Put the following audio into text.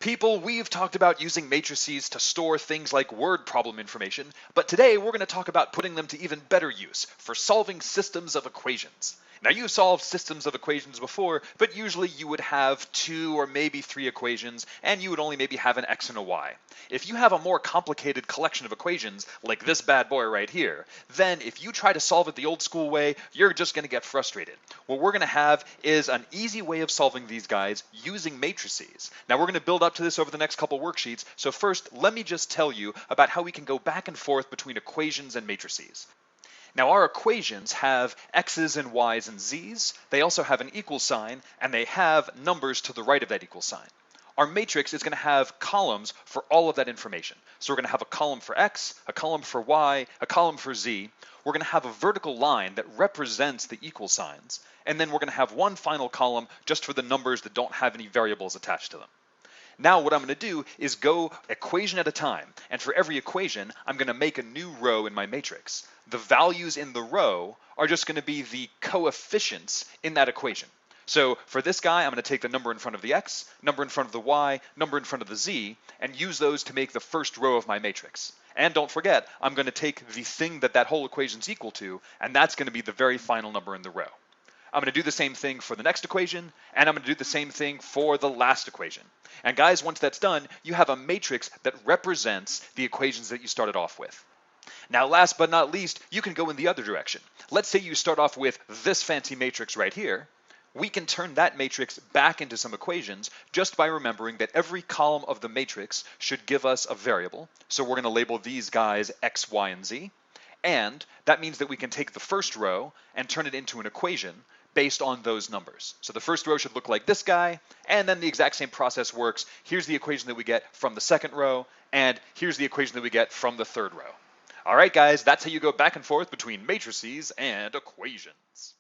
People, we've talked about using matrices to store things like word problem information, but today we're going to talk about putting them to even better use for solving systems of equations. Now, you've solved systems of equations before, but usually you would have 2 or maybe 3 equations, and you would only maybe have an x and a y. If you have a more complicated collection of equations, like this bad boy right here, then if you try to solve it the old school way, you're just going to get frustrated. What we're going to have is an easy way of solving these guys using matrices. Now, we're going to build up to this over the next couple worksheets, so first, let me just tell you about how we can go back and forth between equations and matrices. Now, our equations have x's and y's and z's. They also have an equal sign, and they have numbers to the right of that equal sign. Our matrix is going to have columns for all of that information. So we're going to have a column for x, a column for y, a column for z. We're going to have a vertical line that represents the equal signs. And then we're going to have one final column just for the numbers that don't have any variables attached to them. Now what I'm going to do is go equation at a time, and for every equation, I'm going to make a new row in my matrix. The values in the row are just going to be the coefficients in that equation. So for this guy, I'm going to take the number in front of the x, number in front of the y, number in front of the z, and use those to make the first row of my matrix. And don't forget, I'm going to take the thing that that whole equation is equal to, and that's going to be the very final number in the row. I'm going to do the same thing for the next equation, and I'm going to do the same thing for the last equation. And guys, once that's done, you have a matrix that represents the equations that you started off with. Now, last but not least, you can go in the other direction. Let's say you start off with this fancy matrix right here. We can turn that matrix back into some equations just by remembering that every column of the matrix should give us a variable. So we're going to label these guys x, y, and z. And that means that we can take the first row and turn it into an equation based on those numbers. So the first row should look like this guy, and then the exact same process works. Here's the equation that we get from the second row, and here's the equation that we get from the third row. All right, guys, that's how you go back and forth between matrices and equations.